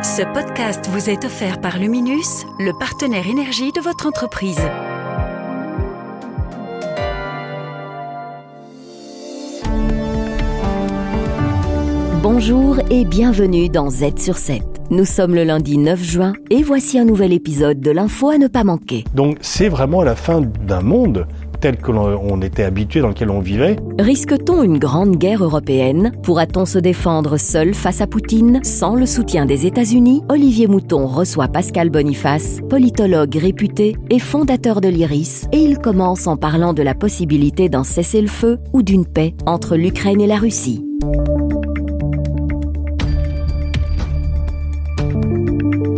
Ce podcast vous est offert par Luminus, le partenaire énergie de votre entreprise. Bonjour et bienvenue dans Z sur 7. Nous sommes le lundi 9 juin et voici un nouvel épisode de l'info à ne pas manquer. Donc c'est vraiment la fin d'un monde tel que l'on était habitué, dans lequel on vivait. Risque-t-on une grande guerre européenne ? Pourra-t-on se défendre seul face à Poutine, sans le soutien des États-Unis ? Olivier Mouton reçoit Pascal Boniface, politologue réputé et fondateur de l'IRIS, et il commence en parlant de la possibilité d'un cessez-le-feu ou d'une paix entre l'Ukraine et la Russie.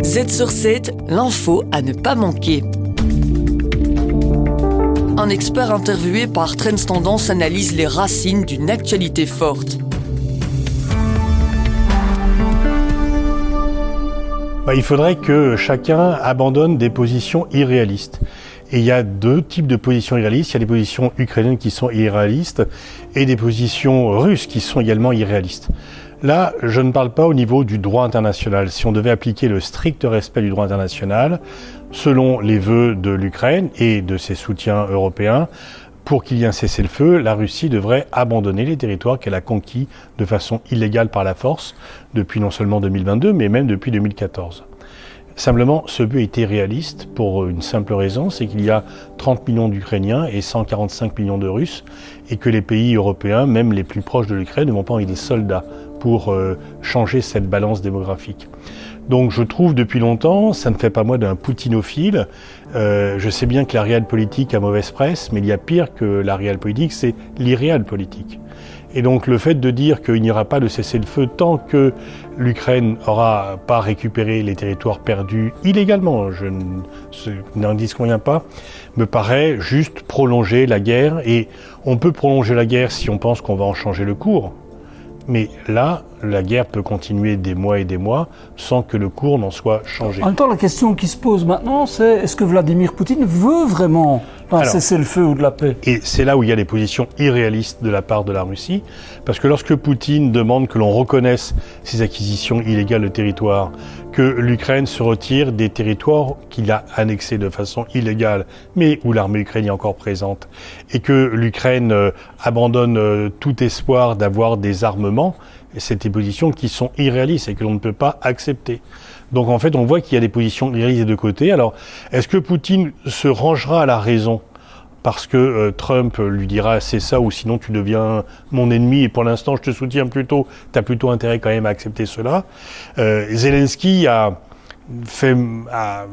Z sur 7, l'info à ne pas manquer. Un expert interviewé par Trends Tendance analyse les racines d'une actualité forte. Il faudrait que chacun abandonne des positions irréalistes. Et il y a deux types de positions irréalistes. Il y a des positions ukrainiennes qui sont irréalistes et des positions russes qui sont également irréalistes. Là, je ne parle pas au niveau du droit international. Si on devait appliquer le strict respect du droit international, selon les vœux de l'Ukraine et de ses soutiens européens, pour qu'il y ait un cessez-le-feu, la Russie devrait abandonner les territoires qu'elle a conquis de façon illégale par la force depuis non seulement 2022, mais même depuis 2014. Simplement, ce but a été réaliste pour une simple raison, c'est qu'il y a 30 millions d'Ukrainiens et 145 millions de Russes, et que les pays européens, même les plus proches de l'Ukraine, ne vont pas envoyer des soldats pour changer cette balance démographique. Donc je trouve depuis longtemps, ça ne fait pas moi d'un poutinophile, je sais bien que la réelle politique a mauvaise presse, mais il y a pire que la réelle politique, c'est l'irréel politique. Et donc le fait de dire qu'il n'y aura pas de cessez-le-feu tant que l'Ukraine n'aura pas récupéré les territoires perdus illégalement, je n'en disconviens pas, me paraît juste prolonger la guerre. Et on peut prolonger la guerre si on pense qu'on va en changer le cours. Mais là, la guerre peut continuer des mois et des mois sans que le cours n'en soit changé. En même temps, la question qui se pose maintenant, c'est est-ce que Vladimir Poutine veut vraiment un cessez-le-feu ou de la paix ? Et c'est là où il y a des positions irréalistes de la part de la Russie, parce que lorsque Poutine demande que l'on reconnaisse ses acquisitions illégales de territoire, que l'Ukraine se retire des territoires qu'il a annexés de façon illégale, mais où l'armée ukrainienne est encore présente, et que l'Ukraine abandonne tout espoir d'avoir des armements, c'est des positions qui sont irréalistes et que l'on ne peut pas accepter. Donc en fait, on voit qu'il y a des positions irréalistes des deux côtés. Alors, est-ce que Poutine se rangera à la raison parce que Trump lui dira c'est ça ou sinon tu deviens mon ennemi et pour l'instant je te soutiens plutôt, tu as plutôt intérêt quand même à accepter cela. Zelensky a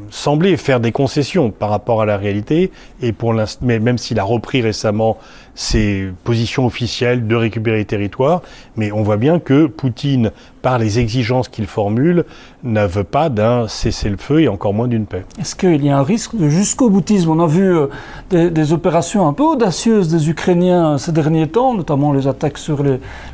semblé faire des concessions par rapport à la réalité, et mais même s'il a repris récemment ses positions officielles de récupérer les territoires, mais on voit bien que Poutine, par les exigences qu'il formule, ne veut pas d'un cessez-le-feu et encore moins d'une paix. Est-ce qu'il y a un risque de jusqu'au-boutisme ? On a vu des opérations un peu audacieuses des Ukrainiens ces derniers temps, notamment les attaques sur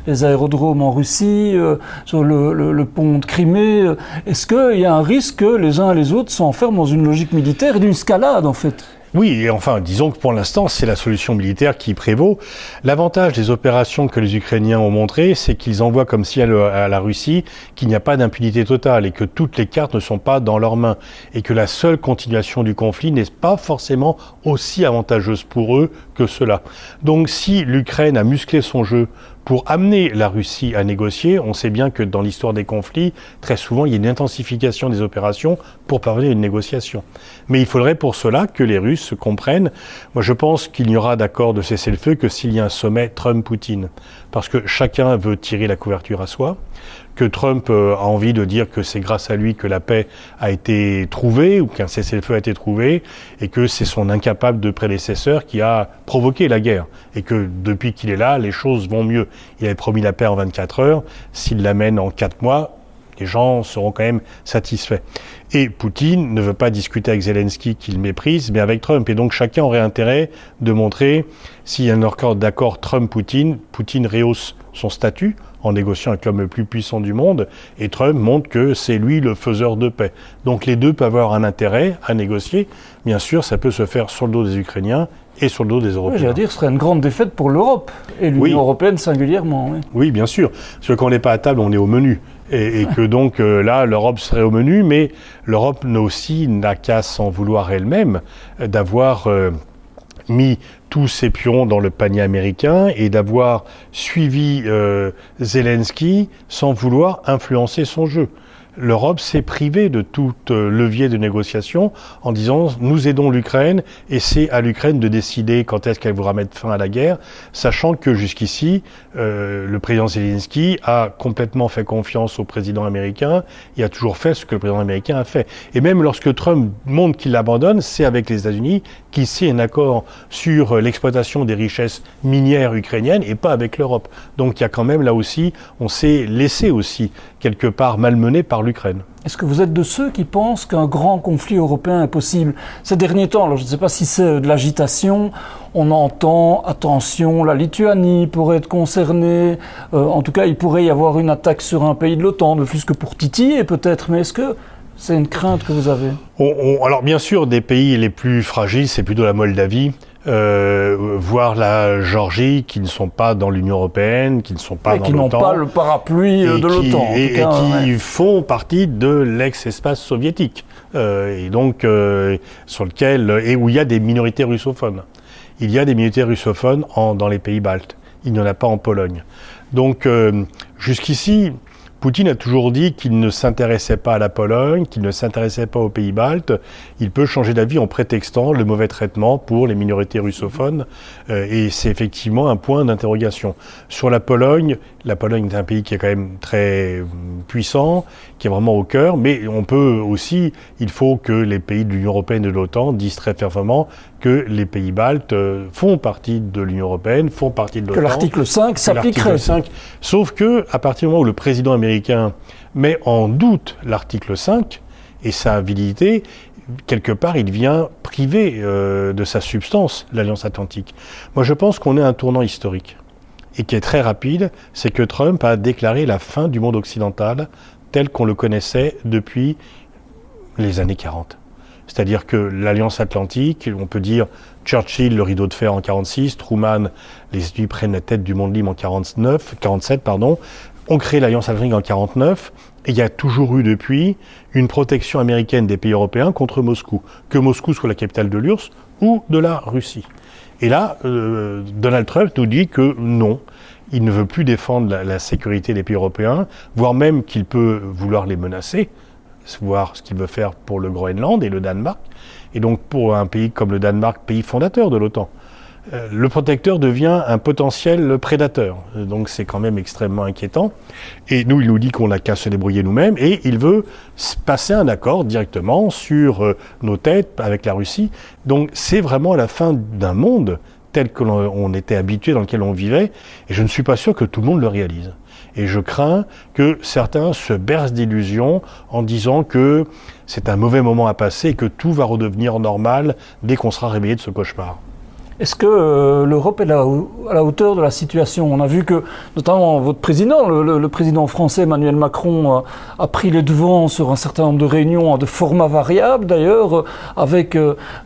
les aérodromes en Russie, sur le pont de Crimée. Est-ce qu'il y a un risque que les uns et les autres s'enferment dans une logique militaire et d'une escalade en fait ? Oui, et enfin, disons que pour l'instant, c'est la solution militaire qui prévaut. L'avantage des opérations que les Ukrainiens ont montrées, c'est qu'ils envoient comme signal à la Russie qu'il n'y a pas d'impunité totale et que toutes les cartes ne sont pas dans leurs mains et que la seule continuation du conflit n'est pas forcément aussi avantageuse pour eux que cela. Donc si l'Ukraine a musclé son jeu pour amener la Russie à négocier, on sait bien que dans l'histoire des conflits, très souvent, il y a une intensification des opérations pour parvenir à une négociation. Mais il faudrait pour cela que les Russes se comprennent. Moi, je pense qu'il n'y aura d'accord de cessez-le-feu que s'il y a un sommet Trump-Poutine. Parce que chacun veut tirer la couverture à soi, que Trump a envie de dire que c'est grâce à lui que la paix a été trouvée ou qu'un cessez-le-feu a été trouvé et que c'est son incapable de prédécesseur qui a provoqué la guerre et que depuis qu'il est là, les choses vont mieux. Il avait promis la paix en 24 heures, s'il l'amène en 4 mois, les gens seront quand même satisfaits. Et Poutine ne veut pas discuter avec Zelensky qu'il méprise, mais avec Trump. Et donc chacun aurait intérêt de montrer, s'il y a un accord d'accord Trump-Poutine, Poutine rehausse son statut en négociant avec l'homme le plus puissant du monde, et Trump montre que c'est lui le faiseur de paix. Donc les deux peuvent avoir un intérêt à négocier. Bien sûr, ça peut se faire sur le dos des Ukrainiens et sur le dos des Européens. Oui, j'allais dire, ce serait une grande défaite pour l'Europe, et l'Union européenne singulièrement. Oui. Oui, bien sûr. Parce que quand on n'est pas à table, on est au menu. Et que donc là, l'Europe serait au menu, mais l'Europe n'a qu'à s'en vouloir elle-même d'avoir mis tous ses pions dans le panier américain et d'avoir suivi Zelensky sans vouloir influencer son jeu. L'Europe s'est privée de tout levier de négociation en disant « nous aidons l'Ukraine et c'est à l'Ukraine de décider quand est-ce qu'elle voudra mettre fin à la guerre », sachant que jusqu'ici, le président Zelensky a complètement fait confiance au président américain et a toujours fait ce que le président américain a fait. Et même lorsque Trump montre qu'il l'abandonne, c'est avec les États-Unis qu'il signe un accord sur l'exploitation des richesses minières ukrainiennes et pas avec l'Europe. Donc il y a quand même là aussi, on s'est laissé aussi quelque part malmené par l'Ukraine. Est-ce que vous êtes de ceux qui pensent qu'un grand conflit européen est possible? Ces derniers temps, alors je ne sais pas si c'est de l'agitation, on entend, attention, la Lituanie pourrait être concernée, en tout cas il pourrait y avoir une attaque sur un pays de l'OTAN, ne plus que pour titiller peut-être, mais est-ce que c'est une crainte que vous avez? Alors bien sûr, des pays les plus fragiles, c'est plutôt la Moldavie, voire la Géorgie, qui ne sont pas dans l'Union européenne, qui ne sont pas dans l'OTAN. Qui n'ont pas le parapluie de l'OTAN. Et qui font partie de l'ex-espace soviétique. Et donc, sur lequel, et où il y a des minorités russophones. Il y a des minorités russophones dans les pays baltes. Il n'y en a pas en Pologne. Donc, jusqu'ici, Poutine a toujours dit qu'il ne s'intéressait pas à la Pologne, qu'il ne s'intéressait pas aux pays baltes. Il peut changer d'avis en prétextant le mauvais traitement pour les minorités russophones. Et c'est effectivement un point d'interrogation. Sur la Pologne est un pays qui est quand même très puissant, qui est vraiment au cœur. Mais on peut aussi, il faut que les pays de l'Union européenne et de l'OTAN disent très fermement que les pays baltes font partie de l'Union européenne, font partie de l'OTAN. Que l'article 5 s'appliquerait. Sauf que, à partir du moment où le président américain met en doute l'article 5 et sa validité, quelque part, il vient priver de sa substance l'Alliance Atlantique. Moi, je pense qu'on est à un tournant historique et qui est très rapide, c'est que Trump a déclaré la fin du monde occidental tel qu'on le connaissait depuis les années 40. C'est-à-dire que l'Alliance Atlantique, on peut dire Churchill, le rideau de fer en 1946, Truman, les États-Unis prennent la tête du monde libre en 1947, on crée l'Alliance Atlantique en 1949, et il y a toujours eu depuis une protection américaine des pays européens contre Moscou, que Moscou soit la capitale de l'URSS ou de la Russie. Et là, Donald Trump nous dit que non, il ne veut plus défendre la sécurité des pays européens, voire même qu'il peut vouloir les menacer, voir ce qu'il veut faire pour le Groenland et le Danemark, et donc pour un pays comme le Danemark, pays fondateur de l'OTAN. Le protecteur devient un potentiel prédateur, donc c'est quand même extrêmement inquiétant. Et nous, il nous dit qu'on n'a qu'à se débrouiller nous-mêmes, et il veut passer un accord directement sur nos têtes avec la Russie. Donc c'est vraiment la fin d'un monde tel que l'on était habitué, dans lequel on vivait, et je ne suis pas sûr que tout le monde le réalise. Et je crains que certains se bercent d'illusions en disant que c'est un mauvais moment à passer et que tout va redevenir normal dès qu'on sera réveillé de ce cauchemar. Est-ce que l'Europe est à la hauteur de la situation? On a vu que, notamment votre président, le président français Emmanuel Macron, a pris les devants sur un certain nombre de réunions de format variable, d'ailleurs, avec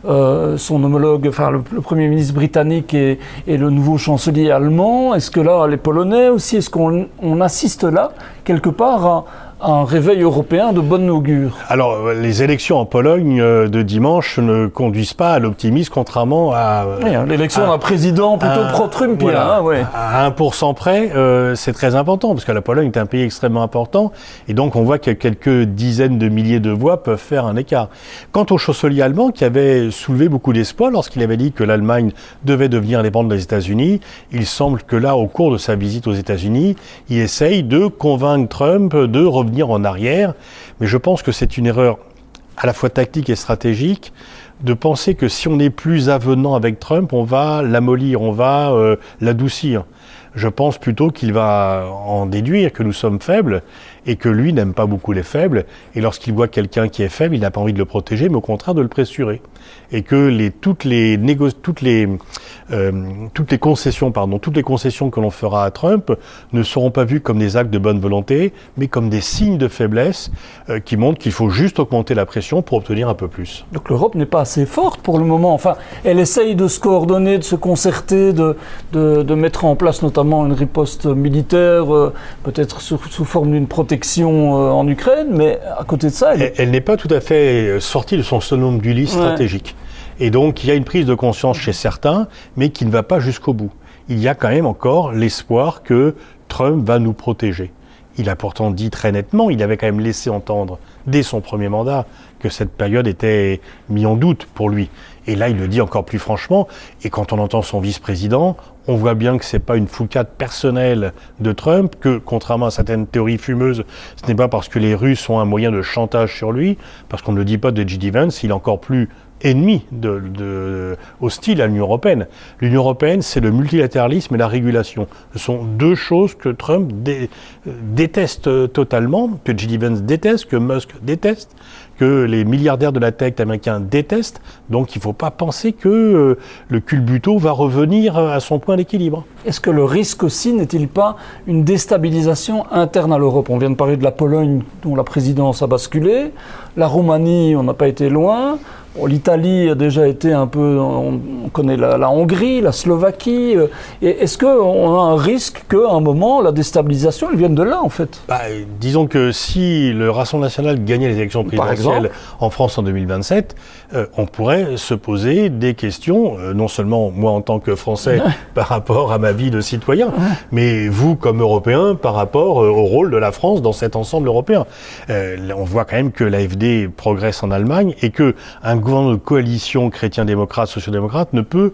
son homologue, enfin le Premier ministre britannique et le nouveau chancelier allemand. Est-ce que là, les Polonais aussi, est-ce qu'on assiste là, quelque part, à un réveil européen de bonne augure? Alors, les élections en Pologne de dimanche ne conduisent pas à l'optimisme, contrairement à... Oui, l'élection d'un président plutôt pro-Trumpien. Voilà, ouais. À 1% près, c'est très important, parce que la Pologne est un pays extrêmement important, et donc on voit que quelques dizaines de milliers de voix peuvent faire un écart. Quant au chancelier allemand, qui avait soulevé beaucoup d'espoir lorsqu'il avait dit que l'Allemagne devait devenir indépendante des États-Unis, il semble que là, au cours de sa visite aux États-Unis, il essaye de convaincre Trump de revenir en arrière, mais je pense que c'est une erreur à la fois tactique et stratégique de penser que si on est plus avenant avec Trump, on va l'amollir, on va l'adoucir. Je pense plutôt qu'il va en déduire que nous sommes faibles et que lui n'aime pas beaucoup les faibles, et lorsqu'il voit quelqu'un qui est faible, il n'a pas envie de le protéger, mais au contraire de le pressurer. Et que toutes les toutes les concessions que l'on fera à Trump ne seront pas vues comme des actes de bonne volonté, mais comme des signes de faiblesse qui montrent qu'il faut juste augmenter la pression pour obtenir un peu plus. Donc l'Europe n'est pas assez forte pour le moment. Enfin, elle essaye de se coordonner, de se concerter, de mettre en place notamment une riposte militaire, peut-être sous forme d'une protection en Ukraine, mais à côté de ça... Elle n'est pas tout à fait sortie de son somnambule stratégique. Et donc, il y a une prise de conscience chez certains, mais qui ne va pas jusqu'au bout. Il y a quand même encore l'espoir que Trump va nous protéger. Il a pourtant dit très nettement, il avait quand même laissé entendre, dès son premier mandat, que cette période était mise en doute pour lui. Et là, il le dit encore plus franchement. Et quand on entend son vice-président, on voit bien que c'est pas une foucade personnelle de Trump, que, contrairement à certaines théories fumeuses, ce n'est pas parce que les Russes ont un moyen de chantage sur lui, parce qu'on ne le dit pas de J.D. Vance, il est encore plus ennemi hostile à l'Union européenne. L'Union européenne, c'est le multilatéralisme et la régulation. Ce sont deux choses que Trump déteste totalement, que J.D. Vance déteste, que Musk déteste, que les milliardaires de la tech américains détestent. Donc il ne faut pas penser que le culbuto va revenir à son point d'équilibre. Est-ce que le risque aussi n'est-il pas une déstabilisation interne à l'Europe ? On vient de parler de la Pologne dont la présidence a basculé, la Roumanie, on n'a pas été loin. L'Italie a déjà été un peu, on connaît la Hongrie, la Slovaquie. Et est-ce qu'on a un risque qu'à un moment, la déstabilisation, elle vienne de là, en fait ? Disons que si le Rassemblement national gagnait les élections présidentielles en France en 2027, on pourrait se poser des questions, non seulement moi en tant que Français par rapport à ma vie de citoyen, mais vous comme Européen par rapport au rôle de la France dans cet ensemble européen. On voit quand même que l'AfD progresse en Allemagne et que un gouvernement de coalition chrétien-démocrate, social-démocrate ne peut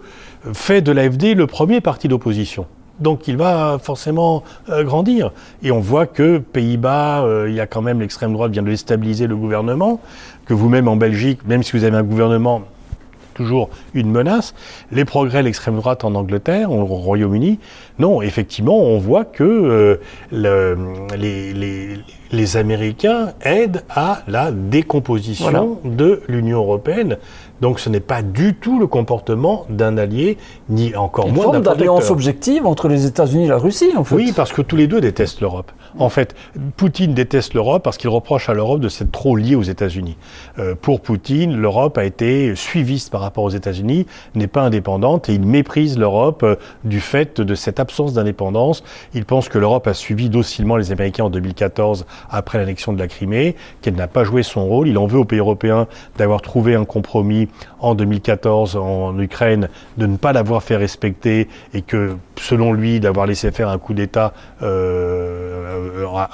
faire de l'AfD le premier parti d'opposition. Donc il va forcément grandir. Et on voit que Pays-Bas, il y a quand même l'extrême droite vient de déstabiliser le gouvernement, que vous-même en Belgique, même si vous avez un gouvernement, toujours une menace. Les progrès de l'extrême droite en Angleterre, au Royaume-Uni, non, effectivement, on voit que les Américains aident à la décomposition de l'Union européenne. Donc ce n'est pas du tout le comportement d'un allié, ni encore moins d'un protecteur. Une forme d'alliance objective entre les États-Unis et la Russie, en fait. Oui, parce que tous les deux détestent l'Europe. En fait, Poutine déteste l'Europe parce qu'il reproche à l'Europe de s'être trop liée aux États-Unis. Pour Poutine, l'Europe a été suiviste par rapport aux États-Unis, n'est pas indépendante et il méprise l'Europe du fait de cette absence d'indépendance. Il pense que l'Europe a suivi docilement les Américains en 2014 après l'annexion de la Crimée, qu'elle n'a pas joué son rôle. Il en veut aux pays européens d'avoir trouvé un compromis en 2014 en Ukraine, de ne pas l'avoir fait respecter et que, selon lui, d'avoir laissé faire un coup d'État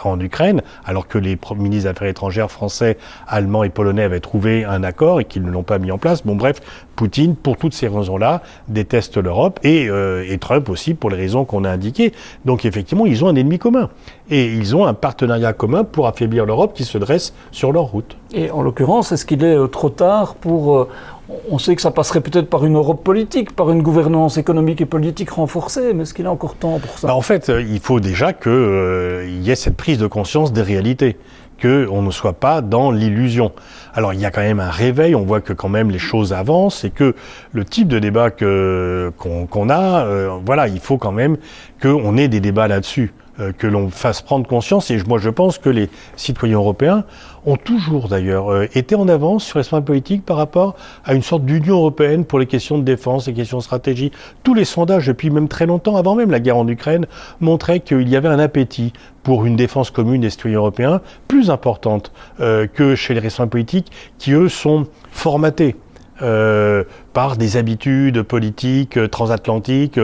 en Ukraine, alors que les ministres des Affaires étrangères français, allemands et polonais avaient trouvé un accord et qu'ils ne l'ont pas mis en place. Bon bref, Poutine, pour toutes ces raisons-là, déteste l'Europe et Trump aussi pour les raisons qu'on a indiquées. Donc effectivement, ils ont un ennemi commun. Et ils ont un partenariat commun pour affaiblir l'Europe qui se dresse sur leur route. Et en l'occurrence, est-ce qu'il est trop tard pour... on sait que ça passerait peut-être par une Europe politique, par une gouvernance économique et politique renforcée, mais est-ce qu'il est encore temps pour ça ? En fait, il faut déjà qu'il y ait cette prise de conscience des réalités, qu'on ne soit pas dans l'illusion. Alors il y a quand même un réveil, on voit que quand même les choses avancent et que le type de débat qu'on a, voilà, il faut quand même qu'on ait des débats là-dessus. Que l'on fasse prendre conscience, et moi je pense que les citoyens européens ont toujours d'ailleurs été en avance sur les questions politiques par rapport à une sorte d'union européenne pour les questions de défense, les questions de stratégie. Tous les sondages, depuis même très longtemps, avant même la guerre en Ukraine, montraient qu'il y avait un appétit pour une défense commune des citoyens européens plus importante que chez les responsables politiques qui, eux, sont formatés. Par des habitudes politiques transatlantiques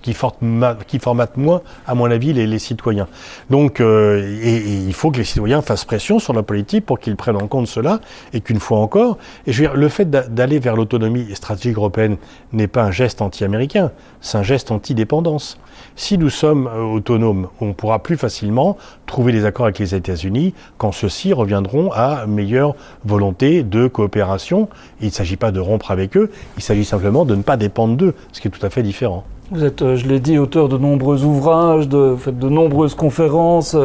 qui formatent moins, à mon avis, les citoyens. Donc, et il faut que les citoyens fassent pression sur la politique pour qu'ils prennent en compte cela, et qu'une fois encore, et je veux dire, le fait d'aller vers l'autonomie stratégique européenne n'est pas un geste anti-américain, c'est un geste anti-dépendance. Si nous sommes autonomes, on pourra plus facilement trouver des accords avec les États-Unis quand ceux-ci reviendront à meilleure volonté de coopération. Il ne s'agit pas de rompre avec eux, il s'agit simplement de ne pas dépendre d'eux, ce qui est tout à fait différent. Vous êtes, je l'ai dit, auteur de nombreux ouvrages, vous faites de nombreuses conférences,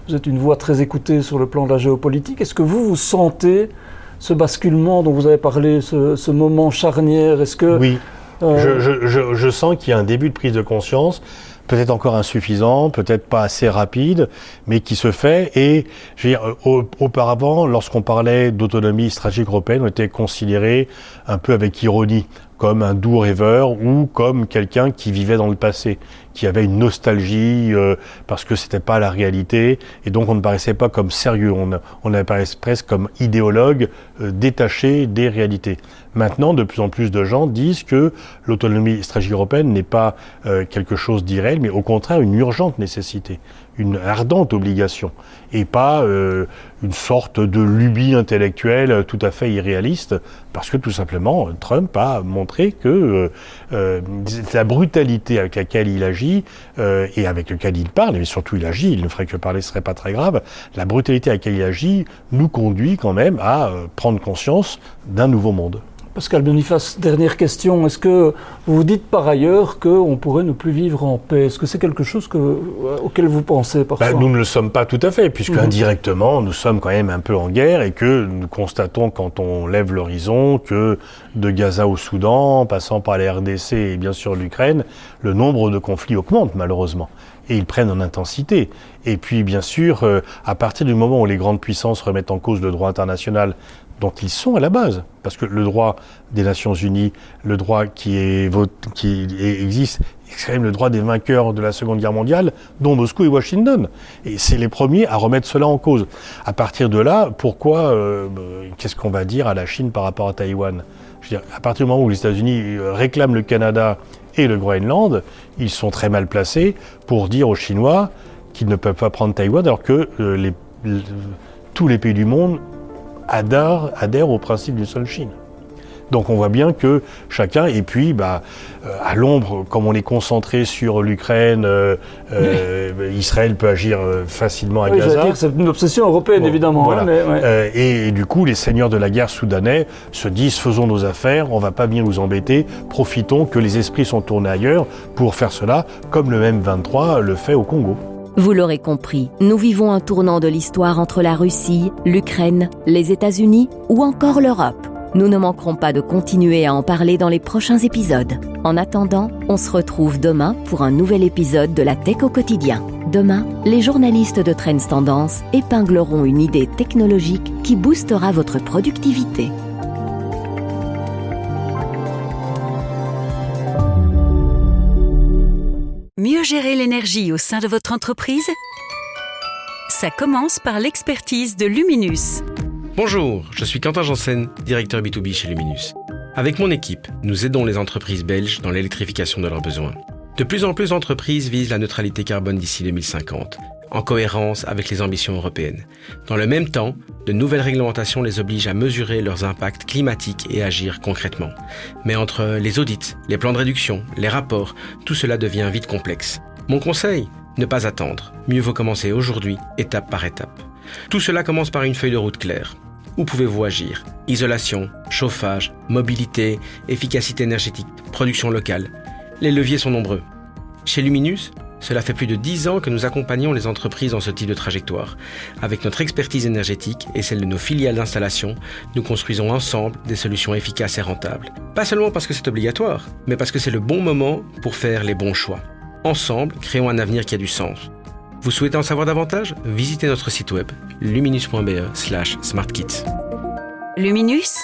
vous êtes une voix très écoutée sur le plan de la géopolitique. Est-ce que vous sentez ce basculement dont vous avez parlé, ce moment charnière ? Est-ce que oui. Je sens qu'il y a un début de prise de conscience, peut-être encore insuffisant, peut-être pas assez rapide, mais qui se fait. Et je veux dire, auparavant, lorsqu'on parlait d'autonomie stratégique européenne, on était considéré un peu avec ironie, comme un doux rêveur ou comme quelqu'un qui vivait dans le passé, qui avait une nostalgie parce que c'était pas la réalité, et donc on ne paraissait pas comme sérieux, on apparaissait presque comme idéologue détaché des réalités. Maintenant, de plus en plus de gens disent que l'autonomie stratégique européenne n'est pas quelque chose d'irréel, mais au contraire une urgente nécessité, une ardente obligation, et pas une sorte de lubie intellectuelle tout à fait irréaliste, parce que tout simplement, Trump a montré que la brutalité avec laquelle il agit, et avec laquelle il parle, mais surtout il agit, il ne ferait que parler, ce serait pas très grave, la brutalité avec laquelle il agit nous conduit quand même à prendre conscience d'un nouveau monde. Pascal Boniface, dernière question. Est-ce que vous vous dites par ailleurs qu'on pourrait ne plus vivre en paix? Est-ce que c'est quelque chose auquel vous pensez parfois? Nous ne le sommes pas tout à fait, puisque indirectement, nous sommes quand même un peu en guerre et que nous constatons quand on lève l'horizon que de Gaza au Soudan, passant par la RDC et bien sûr l'Ukraine, le nombre de conflits augmente malheureusement. Et ils prennent en intensité. Et puis bien sûr, à partir du moment où les grandes puissances remettent en cause le droit international, dont ils sont à la base, parce que le droit des Nations Unies, le droit qui existe, c'est quand même le droit des vainqueurs de la Seconde Guerre mondiale, dont Moscou et Washington. Et c'est les premiers à remettre cela en cause. À partir de là, pourquoi, qu'est-ce qu'on va dire à la Chine par rapport à Taïwan? Je veux dire, à partir du moment où les États-Unis réclament le Canada et le Groenland, ils sont très mal placés pour dire aux Chinois qu'ils ne peuvent pas prendre Taïwan, alors que tous les pays du monde adhèrent au principe d'une seule Chine. Donc on voit bien que chacun, et puis à l'ombre, comme on est concentré sur l'Ukraine, Israël peut agir facilement à Gaza. C'est une obsession européenne évidemment. Voilà. Mais et du coup, les seigneurs de la guerre soudanais se disent faisons nos affaires, on va pas bien nous embêter, profitons que les esprits sont tournés ailleurs pour faire cela, comme le M23 le fait au Congo. Vous l'aurez compris, nous vivons un tournant de l'histoire entre la Russie, l'Ukraine, les États-Unis ou encore l'Europe. Nous ne manquerons pas de continuer à en parler dans les prochains épisodes. En attendant, on se retrouve demain pour un nouvel épisode de la Tech au quotidien. Demain, les journalistes de Trends Tendance épingleront une idée technologique qui boostera votre productivité. Mieux gérer l'énergie au sein de votre entreprise? Ça commence par l'expertise de Luminus. Bonjour, je suis Quentin Janssen, directeur B2B chez Luminus. Avec mon équipe, nous aidons les entreprises belges dans l'électrification de leurs besoins. De plus en plus d'entreprises visent la neutralité carbone d'ici 2050, en cohérence avec les ambitions européennes. Dans le même temps, de nouvelles réglementations les obligent à mesurer leurs impacts climatiques et agir concrètement. Mais entre les audits, les plans de réduction, les rapports, tout cela devient vite complexe. Mon conseil ? Ne pas attendre. Mieux vaut commencer aujourd'hui, étape par étape. Tout cela commence par une feuille de route claire. Où pouvez-vous agir ? Isolation, chauffage, mobilité, efficacité énergétique, production locale. Les leviers sont nombreux. Chez Luminus, cela fait plus de 10 ans que nous accompagnons les entreprises dans ce type de trajectoire. Avec notre expertise énergétique et celle de nos filiales d'installation, nous construisons ensemble des solutions efficaces et rentables. Pas seulement parce que c'est obligatoire, mais parce que c'est le bon moment pour faire les bons choix. Ensemble, créons un avenir qui a du sens. Vous souhaitez en savoir davantage ? Visitez notre site web luminus.be/smartkits. Luminus ?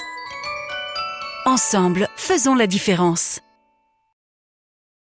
Ensemble, faisons la différence.